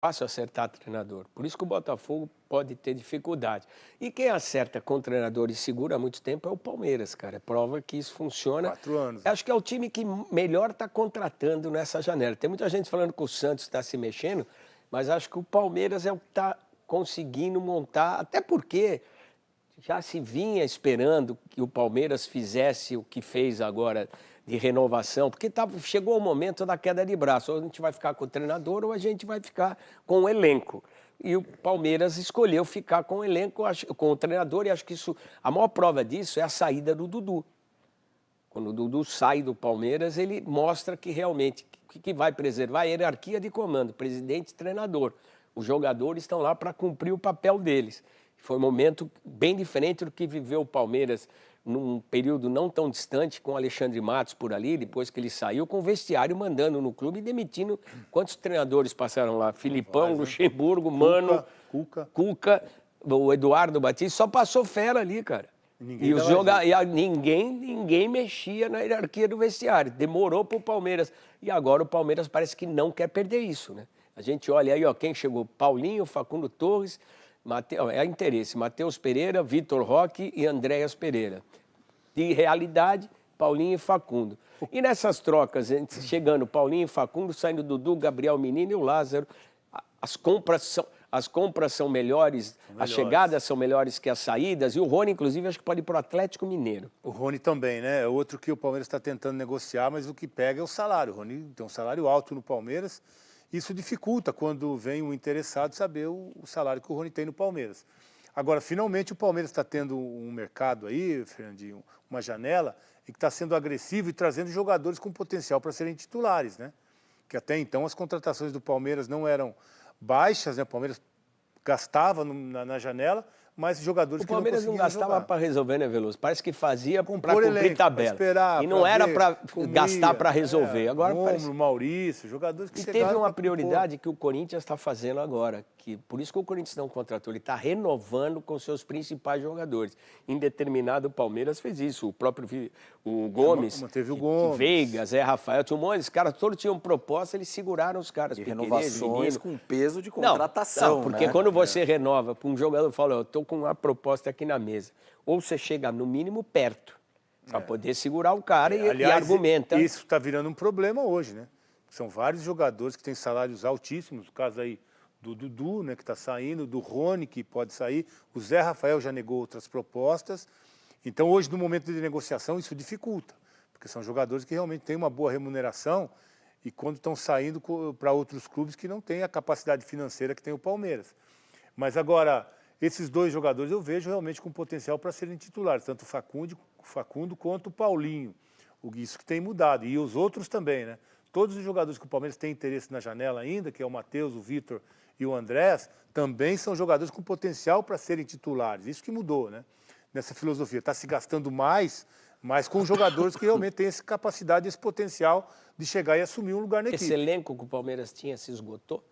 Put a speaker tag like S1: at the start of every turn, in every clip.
S1: fácil acertar treinador. Por isso que o Botafogo pode ter dificuldade. E quem acerta com treinador e segura há muito tempo é o Palmeiras, cara. É prova que isso funciona.
S2: 4 anos.
S1: Acho que é o time que melhor está contratando nessa janela. Tem muita gente falando que o Santos está se mexendo, mas acho que o Palmeiras é o que está conseguindo montar, até porque já se vinha esperando que o Palmeiras fizesse o que fez agora de renovação, porque chegou o momento da queda de braço, ou a gente vai ficar com o treinador ou a gente vai ficar com o elenco. E o Palmeiras escolheu ficar com o elenco, com o treinador, e acho que isso, a maior prova disso é a saída do Dudu. Quando o Dudu sai do Palmeiras, ele mostra que realmente que vai preservar a hierarquia de comando, presidente e treinador. Os jogadores estão lá para cumprir o papel deles. Foi um momento bem diferente do que viveu o Palmeiras num período não tão distante, com o Alexandre Matos por ali, depois que ele saiu, com o vestiário mandando no clube e demitindo. Quantos treinadores passaram lá? Filipão, Luxemburgo, Mano, Cuca, o Eduardo Batista, só passou fera ali, cara. E ninguém mexia na hierarquia do vestiário. Demorou para o Palmeiras. E agora o Palmeiras parece que não quer perder isso, né? A gente olha aí, ó, quem chegou: Paulinho, Facundo Torres, é interesse, Matheus Pereira, Vitor Roque e Andréas Pereira. De realidade, Paulinho e Facundo. E nessas trocas, chegando Paulinho e Facundo, saindo Dudu, Gabriel Menino e o Lázaro, as compras são melhores, as chegadas são melhores que as saídas, e o Rony, inclusive, acho que pode ir para o Atlético Mineiro.
S2: O Rony também, né? É outro que o Palmeiras está tentando negociar, mas o que pega é o salário. O Rony tem um salário alto no Palmeiras. Isso dificulta quando vem um interessado saber o salário que o Rony tem no Palmeiras. Agora, finalmente, o Palmeiras está tendo um mercado aí, Fernandinho, uma janela, e que está sendo agressivo e trazendo jogadores com potencial para serem titulares, né? Que até então as contratações do Palmeiras não eram baixas, né? O Palmeiras gastava na janela, mas jogadores que não conseguiam jogar.
S1: O Palmeiras não gastava para resolver, né, Veloso? Parece que fazia para cumprir
S2: elenco,
S1: tabela.
S2: Esperar,
S1: e não era para gastar para
S2: né?
S1: resolver. Agora
S2: Romulo, Maurício, jogadores que chegaram.
S1: E teve uma prioridade que o Corinthians está fazendo agora, que por isso que o Corinthians não contratou, ele está renovando com seus principais jogadores. Em determinado, o Palmeiras fez isso, o próprio Gomes,
S2: manteve o Gomes,
S1: Veiga, Zé Rafael, tinha um monte, os caras todos tinham proposta, eles seguraram os caras.
S3: E renovações com peso de contratação.
S1: Não, porque quando você renova para um jogador, fala, eu estou com uma proposta aqui na mesa, ou você chega no mínimo perto, para poder segurar o cara e argumenta.
S2: Isso está virando um problema hoje, né? São vários jogadores que têm salários altíssimos, no caso aí do Dudu, né, que está saindo, do Rony, que pode sair, o Zé Rafael já negou outras propostas. Então, hoje, no momento de negociação, isso dificulta, porque são jogadores que realmente têm uma boa remuneração e quando estão saindo para outros clubes que não têm a capacidade financeira que tem o Palmeiras. Mas agora, esses dois jogadores eu vejo realmente com potencial para serem titulares, tanto o Facundo quanto o Paulinho. Isso que tem mudado, e os outros também, né? Todos os jogadores que o Palmeiras tem interesse na janela ainda, que é o Matheus, o Vitor e o Andrés, também são jogadores com potencial para serem titulares. Isso que mudou, né? Nessa filosofia. Está se gastando mais, mas com jogadores que realmente têm essa capacidade, esse potencial de chegar e assumir um lugar na equipe.
S1: Esse elenco que o Palmeiras tinha se esgotou?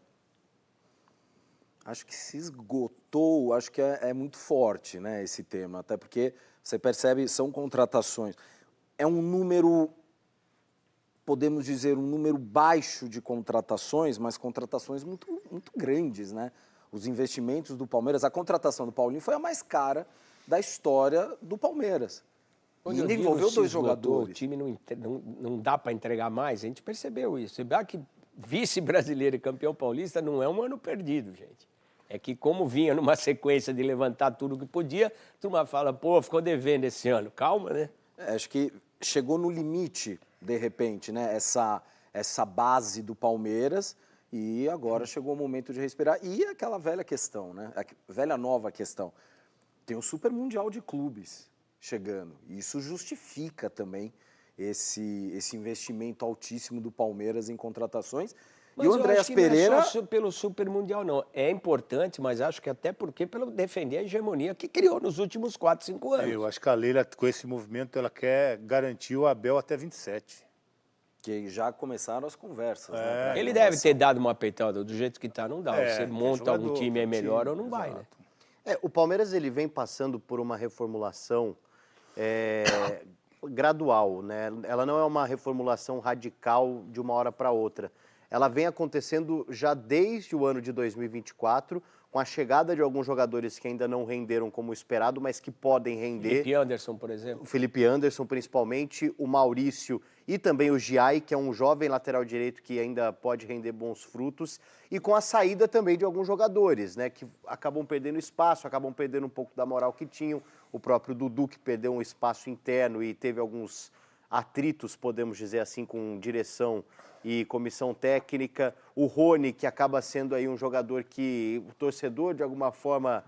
S3: Acho que se esgotou, acho que é muito forte, né, esse tema. Até porque você percebe, são contratações. É um número, podemos dizer, um número baixo de contratações, mas contratações muito, muito grandes, né? Os investimentos do Palmeiras, a contratação do Paulinho foi a mais cara da história do Palmeiras.
S1: E ainda envolveu dois jogadores. O time não dá para entregar mais, a gente percebeu isso. Você vê que vice-brasileiro e campeão paulista não é um ano perdido, gente. É que como vinha numa sequência de levantar tudo que podia, a turma fala, pô, ficou devendo esse ano. Calma, né?
S3: Acho que chegou no limite, de repente, né? Essa base do Palmeiras, e agora chegou o momento de respirar. E aquela velha questão, né? A velha nova questão. Tem o Super Mundial de Clubes chegando. E isso justifica também esse investimento altíssimo do Palmeiras em contratações.
S1: Mas
S3: e o Andréas Pereira...
S1: Não é só pelo Super Mundial, não. É importante, mas acho que até porque pelo defender a hegemonia que criou nos últimos 4, 5 anos.
S2: Eu acho que a Leila, com esse movimento, ela quer garantir o Abel até 27.
S3: Que já começaram as conversas. Né,
S1: ele deve ter dado uma peitada, do jeito que está, não dá. Você monta um time melhor ou não vai, né?
S4: O Palmeiras ele vem passando por uma reformulação gradual, né? Ela não é uma reformulação radical de uma hora para outra. ela vem acontecendo já desde o ano de 2024, com a chegada de alguns jogadores que ainda não renderam como esperado, mas que podem render.
S1: Felipe Anderson, por exemplo.
S4: O Felipe Anderson, principalmente, o Maurício e também o Giai, que é um jovem lateral direito que ainda pode render bons frutos, e com a saída também de alguns jogadores, né, que acabam perdendo espaço, acabam perdendo um pouco da moral que tinham. O próprio Dudu, que perdeu um espaço interno e teve alguns atritos, podemos dizer assim, com direção e comissão técnica. O Rony, que acaba sendo aí um jogador que o torcedor, de alguma forma,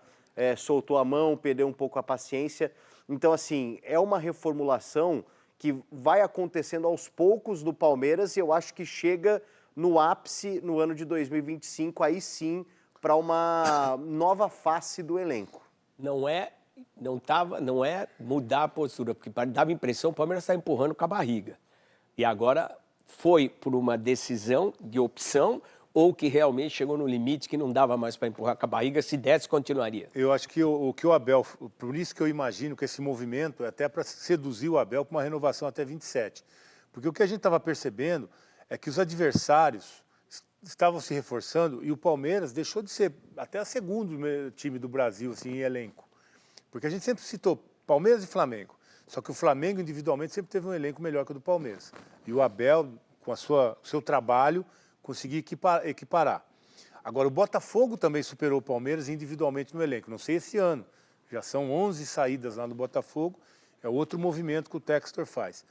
S4: soltou a mão, perdeu um pouco a paciência. Então, assim, é uma reformulação que vai acontecendo aos poucos do Palmeiras e eu acho que chega no ápice no ano de 2025, aí sim, para uma nova face do elenco.
S1: Não é mudar a postura, porque dava a impressão que o Palmeiras está empurrando com a barriga. E agora foi por uma decisão de opção ou que realmente chegou no limite que não dava mais para empurrar com a barriga, se desse, continuaria?
S2: Eu acho que o Abel, por isso que eu imagino que esse movimento é até para seduzir o Abel para uma renovação até 27. Porque o que a gente estava percebendo é que os adversários estavam se reforçando e o Palmeiras deixou de ser até o segundo time do Brasil assim, em elenco. Porque a gente sempre citou Palmeiras e Flamengo. Só que o Flamengo, individualmente, sempre teve um elenco melhor que o do Palmeiras. E o Abel, com o seu trabalho, conseguiu equiparar. Agora, o Botafogo também superou o Palmeiras individualmente no elenco. Não sei esse ano. Já são 11 saídas lá no Botafogo. É outro movimento que o Textor faz.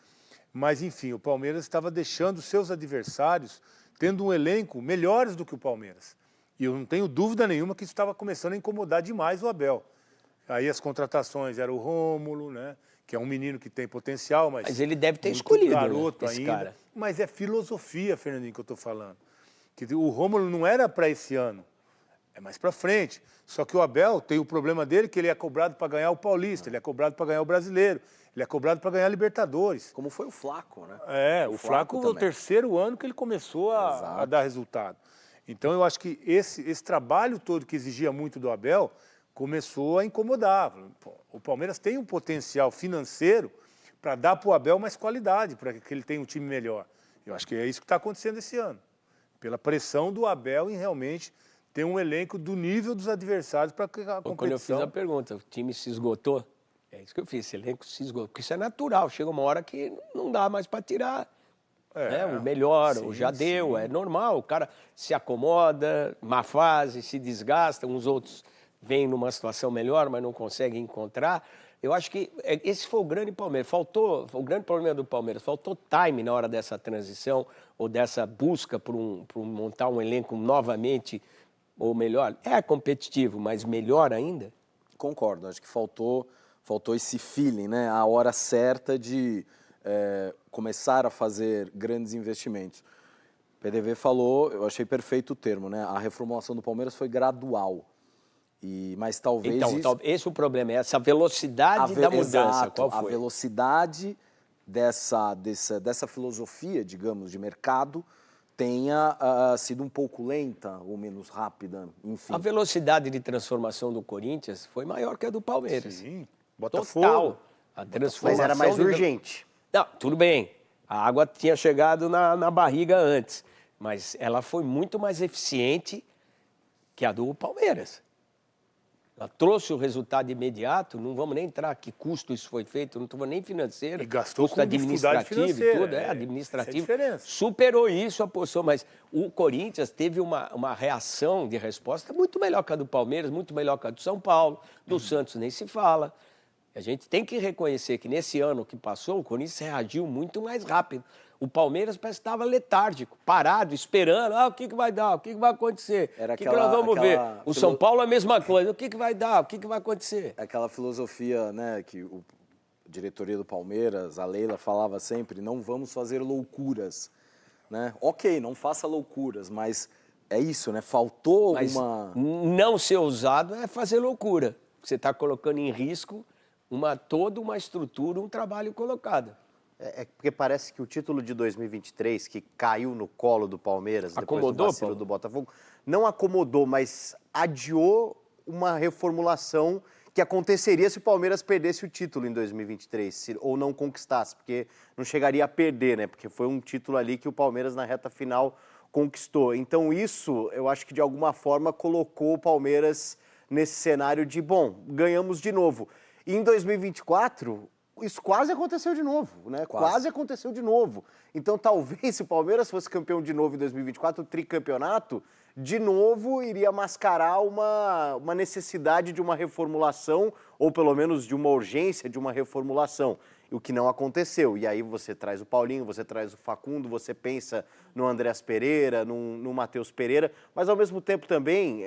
S2: Mas, enfim, o Palmeiras estava deixando seus adversários tendo um elenco melhores do que o Palmeiras. E eu não tenho dúvida nenhuma que isso estava começando a incomodar demais o Abel. Aí as contratações eram o Rômulo, né? Que é um menino que tem potencial, mas
S1: ele deve ter escolhido,
S2: garoto
S1: né, esse
S2: ainda.
S1: cara.
S2: Mas é filosofia, Fernandinho, que eu estou falando. Que o Rômulo não era para esse ano, é mais para frente. Só que o Abel tem o problema dele que ele é cobrado para ganhar o Paulista, ele é cobrado para ganhar o Brasileiro, ele é cobrado para ganhar a Libertadores.
S3: Como foi o Flaco, né?
S2: O Flaco é o terceiro ano que ele começou a dar resultado. Então eu acho que esse trabalho todo que exigia muito do Abel começou a incomodar. O Palmeiras tem um potencial financeiro para dar para o Abel mais qualidade, para que ele tenha um time melhor. Eu acho que é isso que está acontecendo esse ano. Pela pressão do Abel em realmente ter um elenco do nível dos adversários para que a competição...
S1: Quando eu fiz a pergunta, o time se esgotou? É isso que eu fiz, esse elenco se esgotou. Porque isso é natural, chega uma hora que não dá mais para tirar. O melhor,
S2: sim,
S1: o já deu,
S2: sim.
S1: é normal. O cara se acomoda, má fase, se desgasta, uns outros vêm numa situação melhor, mas não conseguem encontrar. Eu acho que esse foi o grande Palmeiras. O grande problema do Palmeiras, faltou time na hora dessa transição ou dessa busca por montar um elenco novamente, ou melhor, é competitivo, mas melhor ainda?
S3: Concordo, acho que faltou esse feeling, né? A hora certa de começar a fazer grandes investimentos. O PDV falou, eu achei perfeito o termo, né? A reformulação do Palmeiras foi gradual. Mas talvez
S1: então, esse é o problema, é essa velocidade da mudança.
S3: Exato,
S1: Qual foi?
S3: a velocidade dessa filosofia, digamos, de mercado tenha sido um pouco lenta ou menos rápida, enfim.
S1: A velocidade de transformação do Corinthians foi maior que a do Palmeiras.
S2: Sim, Botafogo.
S1: Total. A transformação
S4: Mas era mais urgente.
S1: Não, tudo bem. A água tinha chegado na barriga antes, mas ela foi muito mais eficiente que a do Palmeiras. Ela trouxe o resultado imediato, não vamos nem entrar que custo isso foi feito, não estou nem financeiro,
S2: E gastou
S1: custo
S2: com dificuldade
S1: administrativo e
S2: financeira,
S1: tudo, administrativo.
S2: essa é a diferença.
S1: Superou isso, apostou, mas o Corinthians teve uma reação de resposta muito melhor que a do Palmeiras, muito melhor que a do São Paulo, do Santos nem se fala. A gente tem que reconhecer que nesse ano que passou, o Corinthians reagiu muito mais rápido. O Palmeiras parece que estava letárgico, parado, esperando. O que vai dar? O que vai acontecer? O que nós vamos ver? O São Paulo a mesma coisa. O que vai dar? O que vai acontecer?
S3: Aquela filosofia, né, que a diretoria do Palmeiras, a Leila, falava sempre, não vamos fazer loucuras. Né? Ok, não faça loucuras, mas é isso, né? Faltou uma...
S1: Não ser ousado é fazer loucura. Você está colocando em risco toda uma estrutura, um trabalho colocado.
S4: É porque parece que o título de 2023, que caiu no colo do Palmeiras,
S1: Acomodou,
S4: depois do vacilo
S1: Paulo?
S4: do Botafogo, não acomodou, mas adiou uma reformulação que aconteceria se o Palmeiras perdesse o título em 2023, ou não conquistasse, porque não chegaria a perder, né? Porque foi um título ali que o Palmeiras, na reta final, conquistou. Então isso, eu acho que de alguma forma colocou o Palmeiras nesse cenário de, bom, ganhamos de novo. E em 2024, isso quase aconteceu de novo, né? Quase aconteceu de novo. Então talvez se o Palmeiras fosse campeão de novo em 2024, o tricampeonato, de novo iria mascarar uma necessidade de uma reformulação, ou pelo menos de uma urgência de uma reformulação, o que não aconteceu. E aí você traz o Paulinho, você traz o Facundo, você pensa no Andreas Pereira, no Matheus Pereira, mas ao mesmo tempo também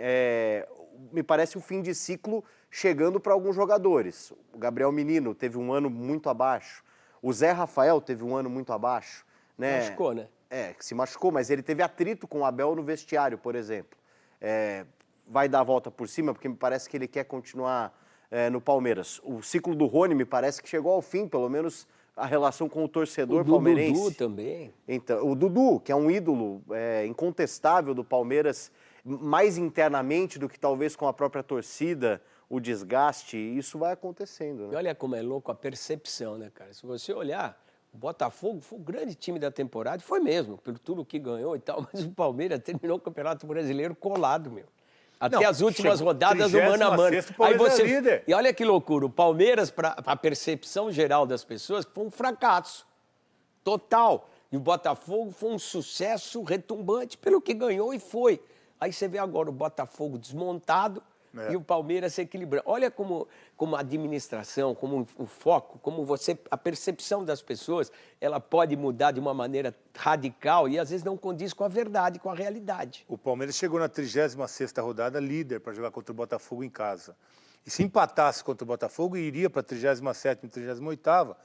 S4: me parece o fim de ciclo chegando para alguns jogadores. O Gabriel Menino teve um ano muito abaixo, o Zé Rafael teve um ano muito abaixo. Né?
S1: Machucou, né?
S4: Que se machucou, mas ele teve atrito com o Abel no vestiário, por exemplo. Vai dar a volta por cima, porque me parece que ele quer continuar no Palmeiras. O ciclo do Rony me parece que chegou ao fim, pelo menos a relação com o torcedor palmeirense.
S1: O Dudu também.
S4: Então, o Dudu, que é um ídolo incontestável do Palmeiras, mais internamente do que talvez com a própria torcida, o desgaste, isso vai acontecendo. Né?
S1: E olha como é louco a percepção, né, cara? Se você olhar, o Botafogo foi o grande time da temporada, foi mesmo, por tudo que ganhou e tal, mas o Palmeiras terminou o Campeonato Brasileiro colado, meu. Até as últimas rodadas do mano a mano.
S2: Aí você... líder.
S1: E olha que loucura, o Palmeiras, para a percepção geral das pessoas, foi um fracasso total. E o Botafogo foi um sucesso retumbante pelo que ganhou e foi. Aí você vê agora o Botafogo desmontado e o Palmeiras se equilibrando. Olha como a administração, como o foco, como a percepção das pessoas, ela pode mudar de uma maneira radical e às vezes não condiz com a verdade, com a realidade.
S2: O Palmeiras chegou na 36ª rodada líder para jogar contra o Botafogo em casa. E se empatasse contra o Botafogo, iria para a 37ª e 38ª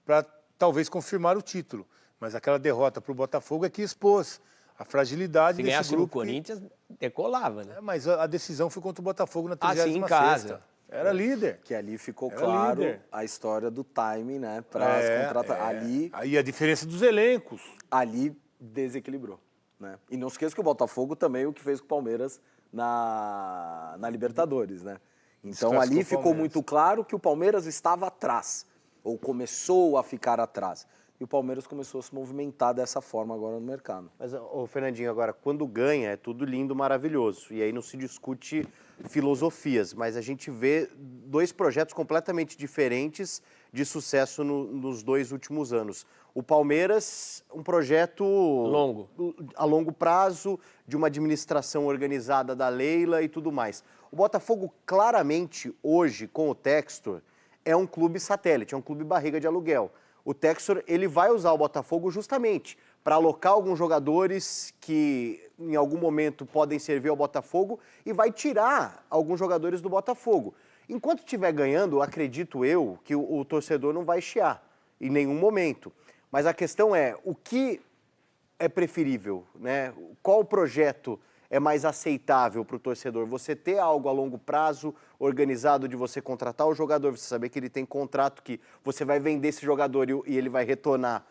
S2: para talvez confirmar o título. Mas aquela derrota para o Botafogo é que expôs a fragilidade
S1: se
S2: desse
S1: ganhasse
S2: grupo.
S1: No Corinthians, decolava, né?
S2: Mas a decisão foi contra o Botafogo na 36ª.
S1: Sim, em casa.
S2: Era líder.
S3: Que ali ficou claro a história do time, né? Para as contratações.
S2: Aí a diferença dos elencos.
S3: Ali desequilibrou, né? E não esqueça que o Botafogo também o que fez com o Palmeiras na Libertadores, né? Então ali ficou muito claro que o Palmeiras estava atrás, ou começou a ficar atrás. E o Palmeiras começou a se movimentar dessa forma agora no mercado.
S4: Mas, Fernandinho, agora, quando ganha, é tudo lindo, maravilhoso. E aí não se discute filosofias, mas a gente vê dois projetos completamente diferentes de sucesso nos 2 últimos anos. O Palmeiras, um projeto a longo prazo, de uma administração organizada da Leila e tudo mais. O Botafogo, claramente, hoje, com o Textor, é um clube satélite, é um clube barriga de aluguel. O Textor, ele vai usar o Botafogo justamente para alocar alguns jogadores que em algum momento podem servir ao Botafogo e vai tirar alguns jogadores do Botafogo. Enquanto estiver ganhando, acredito eu que o torcedor não vai chiar em nenhum momento. Mas a questão é, o que é preferível, né? Qual projeto é mais aceitável para o torcedor? Você ter algo a longo prazo, organizado de você contratar o jogador, você saber que ele tem contrato, que você vai vender esse jogador e ele vai retornar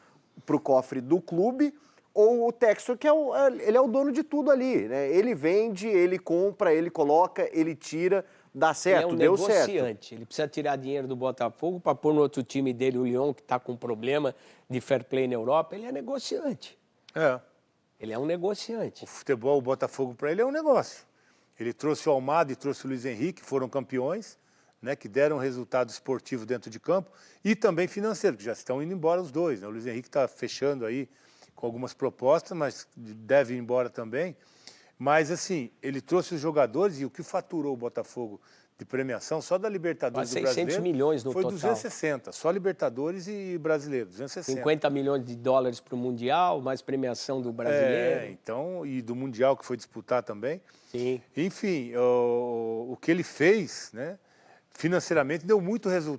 S4: para o cofre do clube, ou o Textor, que ele é o dono de tudo ali, né? Ele vende, ele compra, ele coloca, ele tira, dá certo, deu certo.
S1: Ele é um negociante, ele precisa tirar dinheiro do Botafogo para pôr no outro time dele, o Lyon, que está com problema de fair play na Europa, ele é negociante. Ele é um negociante.
S2: O futebol, o Botafogo, para ele é um negócio. Ele trouxe o Almada e trouxe o Luiz Henrique, foram campeões, né, que deram resultado esportivo dentro de campo e também financeiro, que já estão indo embora os dois. Né? O Luiz Henrique está fechando aí com algumas propostas, mas deve ir embora também. Mas, assim, ele trouxe os jogadores e o que faturou o Botafogo de premiação, só da Libertadores do Brasileiro,
S1: 600 milhões no
S2: foi
S1: total.
S2: 260, só Libertadores e Brasileiro, 260.
S1: 50 milhões de dólares para o Mundial, mais premiação do Brasileiro.
S2: Então, e do Mundial que foi disputar também.
S1: Sim.
S2: Enfim, o que ele fez, né, financeiramente, deu muito resultado.